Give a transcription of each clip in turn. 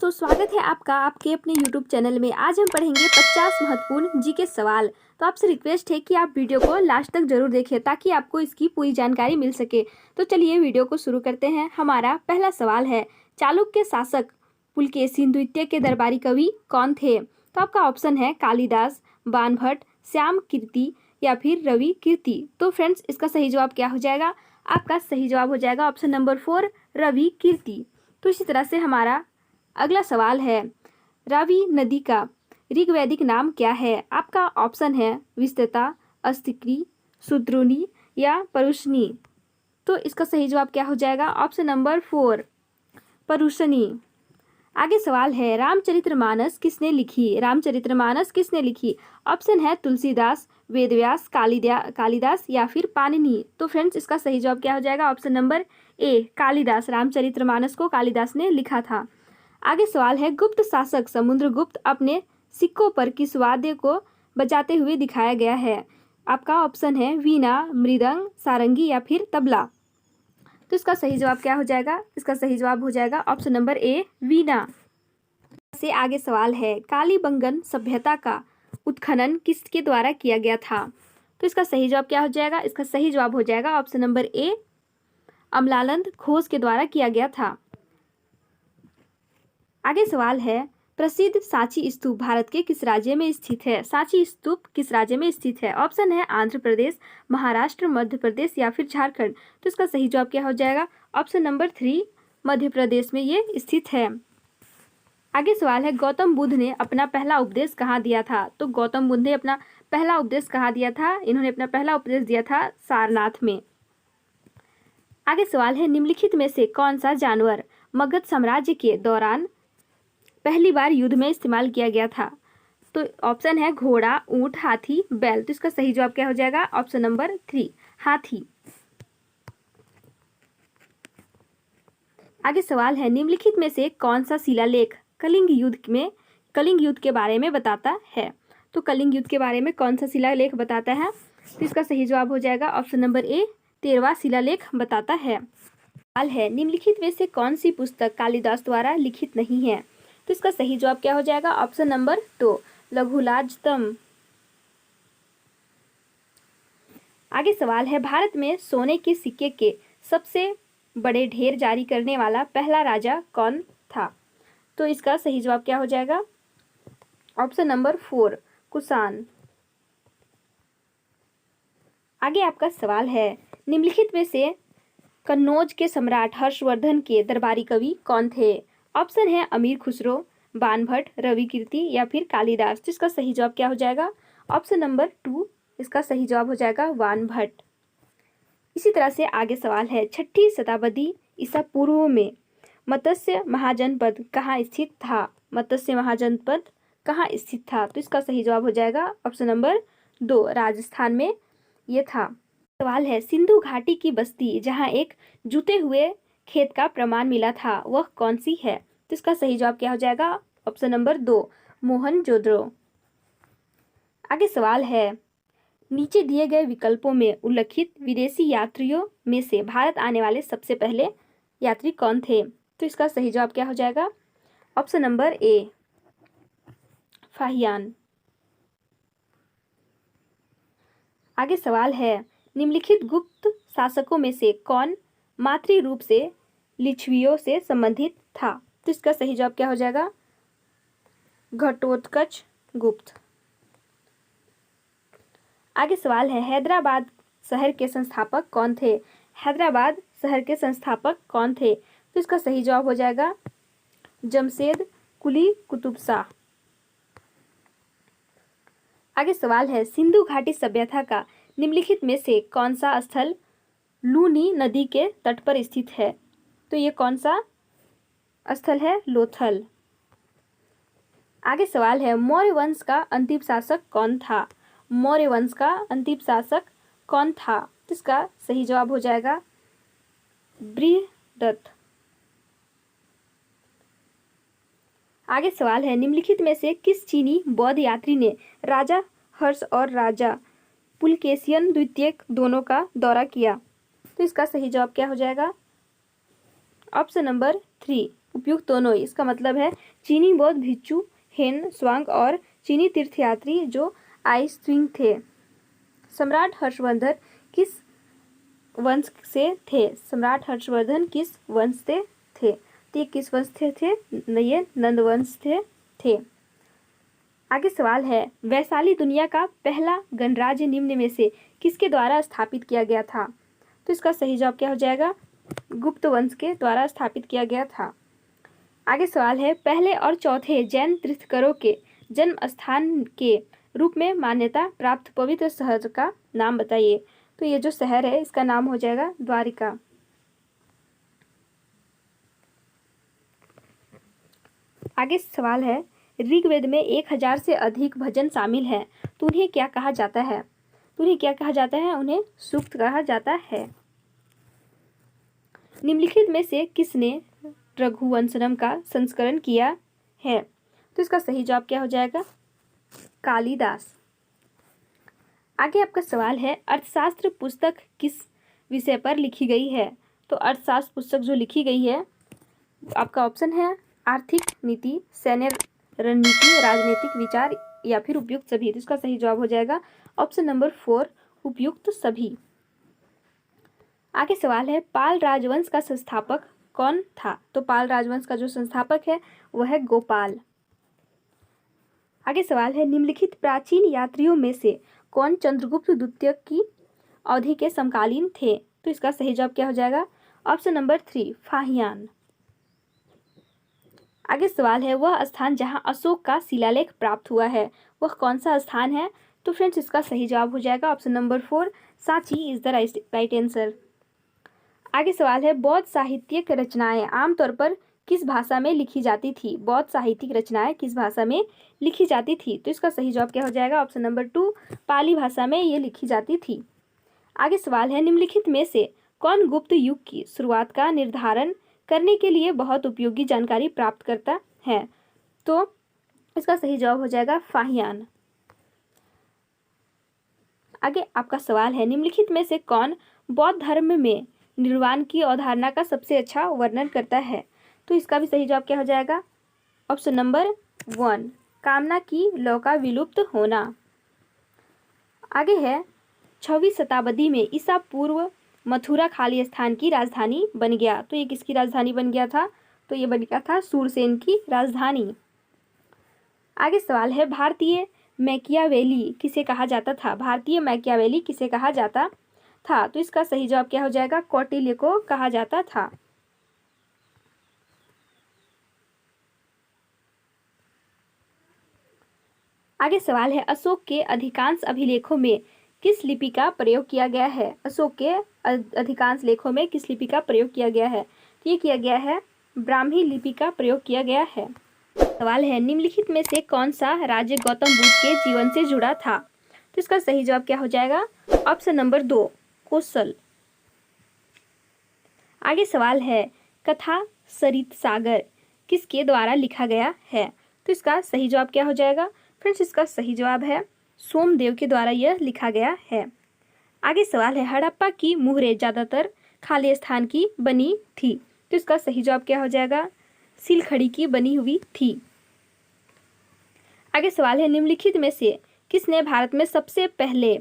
दोस्तों, स्वागत है आपका आपके अपने YouTube चैनल में। आज हम पढ़ेंगे 50 महत्वपूर्ण जीके सवाल। तो आपसे रिक्वेस्ट है कि आप वीडियो को लास्ट तक जरूर देखें ताकि आपको इसकी पूरी जानकारी मिल सके। तो चलिए वीडियो को शुरू करते हैं। हमारा पहला सवाल है, चालुक्य शासक पुलकेशी द्वितीय के दरबारी कवि कौन थे? तो आपका ऑप्शन है कालिदास, बाणभट्ट, श्याम कीर्ति या फिर रवि कीर्ति। तो फ्रेंड्स, इसका सही जवाब क्या हो जाएगा? आपका सही जवाब हो जाएगा ऑप्शन नंबर 4, रवि कीर्ति। तो इसी तरह से हमारा अगला सवाल है, रावी नदी का ऋग्वैदिक नाम क्या है? आपका ऑप्शन है विस्तृता, अस्तिक्री, सुद्रुनी या परुषनी। तो इसका सही जवाब क्या हो जाएगा? Option number 4, परुषनी। आगे सवाल है, रामचरितमानस किसने लिखी? रामचरितमानस किसने लिखी? ऑप्शन है तुलसीदास, वेदव्यास, कालिदास या फिर पाणिनि। तो फ्रेंड्स, इसका सही जवाब क्या हो जाएगा? Option number A, Kalidas. Ramcharitmanas को कालिदास ने लिखा था। आगे सवाल है, गुप्त शासक समुद्रगुप्त अपने सिक्कों पर किस वाद्य को बजाते हुए दिखाया गया है? आपका ऑप्शन है वीणा, मृदंग, सारंगी या फिर तबला। तो इसका सही जवाब क्या हो जाएगा? इसका सही जवाब हो जाएगा ऑप्शन नंबर ए, वीणा। से आगे सवाल है, कालीबंगन सभ्यता का उत्खनन किसके द्वारा किया गया था? तो इसका सही जवाब क्या हो जाएगा? इसका सही जवाब हो जाएगा option number A, Amalanand Ghosh के द्वारा किया गया था। आगे सवाल है, प्रसिद्ध सांची स्तूप भारत के किस राज्य में स्थित है? सांची स्तूप किस राज्य में स्थित है? ऑप्शन है आंध्र प्रदेश, महाराष्ट्र, मध्य प्रदेश या फिर झारखंड। तो इसका सही जवाब क्या हो जाएगा? ऑप्शन नंबर 3, मध्य प्रदेश में ये स्थित है। आगे सवाल है, गौतम बुद्ध ने अपना पहला उपदेश कहाँ दिया था? तो गौतम बुद्ध ने अपना पहला उपदेश कहाँ दिया था? इन्होंने अपना पहला उपदेश दिया था सारनाथ में। आगे सवाल है, निम्नलिखित में से कौन सा जानवर मगध साम्राज्य के दौरान पहली बार युद्ध में इस्तेमाल किया गया था? तो ऑप्शन है घोड़ा, ऊंट, हाथी, बैल। तो इसका सही जवाब क्या हो जाएगा? ऑप्शन नंबर 3, हाथी। आगे सवाल है, निम्नलिखित में से कौन सा शिलालेख कलिंग युद्ध के बारे में बताता है? तो कलिंग युद्ध के बारे में कौन सा शिलालेख बताता है? तो इसका सही जवाब हो जाएगा ऑप्शन नंबर ए, 13वां शिलालेख बताता है। सवाल है, निम्नलिखित में से कौन सी पुस्तक कालिदास द्वारा लिखित नहीं है? तो इसका सही जवाब क्या हो जाएगा? Option number 2, लघुलाजतम। आगे सवाल है, भारत में सोने के सिक्के के सबसे बड़े ढेर जारी करने वाला पहला राजा कौन था? तो इसका सही जवाब क्या हो जाएगा? Option number 4, Kushan. आगे आपका सवाल है, निम्नलिखित में से कन्नौज के सम्राट हर्षवर्धन के दरबारी कवि कौन थे? ऑप्शन है अमीर खुसरो, बाणभट्ट, रवि कीर्ति या फिर कालिदास। तो इसका सही जवाब क्या हो जाएगा? ऑप्शन नंबर 2, इसका सही जवाब हो जाएगा बाणभट्ट। इसी तरह से आगे सवाल है, 6ठी शताब्दी ईसा पूर्व में मत्स्य महाजनपद कहाँ स्थित था? मत्स्य महाजनपद कहाँ स्थित था? तो इसका सही जवाब हो जाएगा ऑप्शन नंबर 2, राजस्थान में ये था। सवाल है, सिंधु घाटी की बस्ती जहाँ एक जुते हुए खेत का प्रमाण मिला था वह कौन सी है? तो इसका सही जवाब क्या हो जाएगा? Option number 2, Mohenjodaro. आगे सवाल है, नीचे दिए गए विकल्पों में उल्लिखित विदेशी यात्रियों में से भारत आने वाले सबसे पहले यात्री कौन थे? तो इसका सही जवाब क्या हो जाएगा? Option number A, Fahien. आगे सवाल है, निम्नलिखित गुप्त शासकों में से कौन मातृ रूप से लिच्छवियों से संबंधित था? तो इसका सही जवाब क्या हो जाएगा? घटोत्कच गुप्त। आगे सवाल है, हैदराबाद शहर के संस्थापक कौन थे? हैदराबाद शहर के संस्थापक कौन थे? तो इसका सही जवाब हो जाएगा जमशेद कुली कुतुब शाह। आगे सवाल है, सिंधु घाटी सभ्यता का निम्नलिखित में से कौन सा स्थल लूनी नदी के तट पर स्थित है? तो ये कौन सा स्थल है? लोथल। आगे सवाल है, मौर्य वंश का अंतिम शासक कौन था? मौर्य वंश का अंतिम शासक कौन था? तो इसका सही जवाब हो जाएगा बृहदत्त। आगे सवाल है, निम्नलिखित में से किस चीनी बौद्ध यात्री ने राजा हर्ष और राजा पुलकेशियन द्वितीय दोनों का दौरा किया? तो इसका सही जवाब क्या हो जाएगा? ऑप्शन नंबर 3, उपयुक्त दोनों, इसका मतलब है चीनी बौद्ध भिक्षु हेन स्वांग और चीनी तीर्थयात्री जो आई स्विंग थे। सम्राट हर्षवर्धन किस वंश से थे? सम्राट हर्षवर्धन किस वंश से थे? तो ये किस वंश से थे? ये नंद वंश से थे। आगे सवाल है, वैशाली दुनिया का पहला गणराज्य निम्न में से किसके द्वारा स्थापित किया गया था? तो इसका सही जवाब क्या हो जाएगा? गुप्त वंश के द्वारा स्थापित किया गया था। आगे सवाल है, पहले और चौथे जैन तीर्थंकरों के जन्म स्थान के रूप में मान्यता प्राप्त पवित्र शहर का नाम बताइए। तो ये जो शहर है इसका नाम हो जाएगा द्वारिका। आगे सवाल है, ऋग्वेद में 1000 से अधिक भजन शामिल हैं, तो उन्हें क्या कहा जाता है? तो उन्हें क्या कहा जाता है? उन्हें सूक्त कहा जाता है। निम्नलिखित में से किसने रघुवंशम का संस्करण किया है? तो इसका सही जवाब क्या हो जाएगा? कालिदास। आगे आपका सवाल है, अर्थशास्त्र पुस्तक किस विषय पर लिखी गई है? तो अर्थशास्त्र पुस्तक जो लिखी गई है आपका ऑप्शन है आर्थिक नीति, सैन्य रणनीति, राजनीतिक विचार या फिर उपयुक्त सभी। तो इसका सही जवाब हो जाएगा ऑप्शन नंबर 4 उपयुक्त सभी। आगे सवाल है, पाल राजवंश का संस्थापक कौन था? तो पाल राजवंश का जो संस्थापक है वह है गोपाल। आगे सवाल है, निम्नलिखित प्राचीन यात्रियों में से कौन चंद्रगुप्त द्वितीय की अवधि के समकालीन थे? तो इसका सही जवाब क्या हो जाएगा? Option number 3 Fahien. आगे सवाल है, वह स्थान जहां अशोक का शिलालेख प्राप्त हुआ है वह कौन सा स्थान है? तो फ्रेंड्स इसका सही जवाब हो जाएगा option number 4 Sanchi is the right answer. आगे सवाल है, बौद्ध साहित्यिक रचनाएं आमतौर पर किस भाषा में लिखी जाती थी? बौद्ध साहित्यिक रचनाएं किस भाषा में लिखी जाती थी? तो इसका सही जवाब क्या हो जाएगा? ऑप्शन नंबर 2 पाली भाषा में ये लिखी जाती थी। आगे सवाल है, निम्नलिखित में से कौन गुप्त युग की शुरुआत का निर्धारण करने के लिए बहुत उपयोगी जानकारी प्राप्त करता है? तो इसका सही जवाब हो जाएगा फाहियान। आगे आपका सवाल है, निम्नलिखित में से कौन बौद्ध धर्म में निर्वाण की अवधारणा का सबसे अच्छा वर्णन करता है? तो इसका भी सही जवाब क्या हो जाएगा? ऑप्शन नंबर 1 कामना की लौ का विलुप्त होना। आगे है, 6वीं शताब्दी में ईसा पूर्व मथुरा खाली स्थान की राजधानी बन गया। तो ये किसकी राजधानी बन गया था? तो ये बन गया था सूरसेन की राजधानी। आगे सवाल है, भारतीय मैकियावेली किसे कहा जाता था? भारतीय मैकियावेली किसे कहा जाता था? तो इसका सही जवाब क्या हो जाएगा? कौटिल्य को कहा जाता था। आगे सवाल है, अशोक के अधिकांश अभिलेखों में किस लिपि का प्रयोग किया गया है? अशोक के अधिकांश लेखों में किस लिपि का प्रयोग किया गया है? तो ये किया गया है ब्राह्मी लिपि का प्रयोग किया गया है। सवाल है, निम्नलिखित में से कौन सा राज्य गौतम बुद्ध के जीवन से जुड़ा था? तो इसका सही जवाब क्या हो जाएगा? Option number 2 Kosal. आगे सवाल है, कथा सरित सागर किसके द्वारा लिखा गया है? तो इसका सही जवाब क्या हो जाएगा? फ्रेंड्स इसका सही जवाब है सोमदेव के द्वारा यह लिखा गया है। आगे सवाल है, हड़प्पा की मुहरें ज्यादातर खाली स्थान की बनी थी। तो इसका सही जवाब क्या हो जाएगा? सिलखड़ी की बनी हुई थी। आगे सवाल है, निम्नलिखित में से किसने भारत में सबसे पहले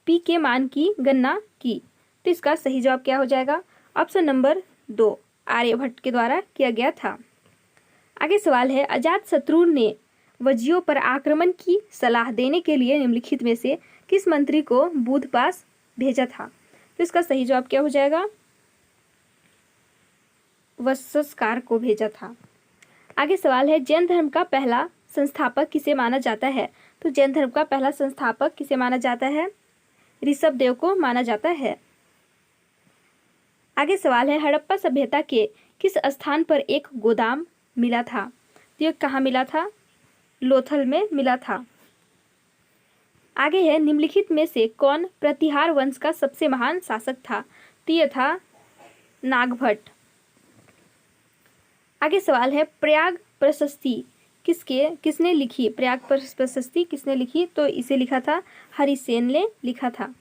पी के मान की गणना की? तो इसका सही जवाब क्या हो जाएगा? ऑप्शन नंबर 2 आर्यभट्ट के द्वारा किया गया था। आगे सवाल है, अजातशत्रु ने वज्जियों पर आक्रमण की सलाह देने के लिए निम्नलिखित में से किस मंत्री को बुध पास भेजा था? तो इसका सही जवाब क्या हो जाएगा? वत्सकार को भेजा था। आगे सवाल है, जैन धर्म का पहला संस्थापक किसे माना जाता है? तो जैन धर्म का पहला संस्थापक किसे माना जाता है? ऋषभदेव को माना जाता है। आगे सवाल है, हड़प्पा सभ्यता के किस स्थान पर एक गोदाम मिला था? तो ये कहाँ मिला था? लोथल में मिला था। आगे है, निम्नलिखित में से कौन प्रतिहार वंश का सबसे महान शासक था? तो यह था नागभट्ट। आगे सवाल है, प्रयाग प्रशस्ति किसने लिखी? प्रयाग प्रशस्ति किसने लिखी? तो इसे लिखा था हरिसेन ने लिखा था।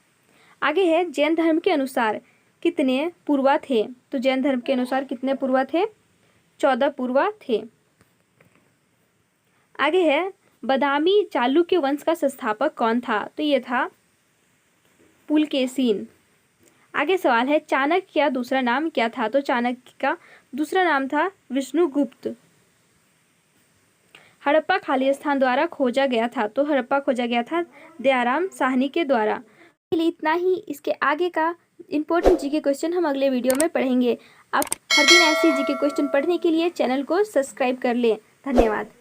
आगे है, जैन धर्म के अनुसार कितने पूर्वा थे? तो जैन धर्म के अनुसार कितने पूर्वा थे? 14 पूर्वा थे। आगे है बदामी चालुक्य वंश का संस्थापक कौन था? तो ये था पुलकेशिन। आगे सवाल है चाणक्य का दूसरा नाम क्या था? तो चाणक्य का दूसरा नाम था विष्णुगुप्त। हड़प्पा खाली स्थान द्वारा खोजा गया था? तो हड़प्पा खोजा गया था दयाराम साहनी के द्वारा। के लिए इतना ही। इसके आगे का इंपॉर्टेंट जीके क्वेश्चन हम अगले वीडियो में पढ़ेंगे। आप हर दिन ऐसे जीके क्वेश्चन पढ़ने के लिए चैनल को सब्सक्राइब कर लें। धन्यवाद।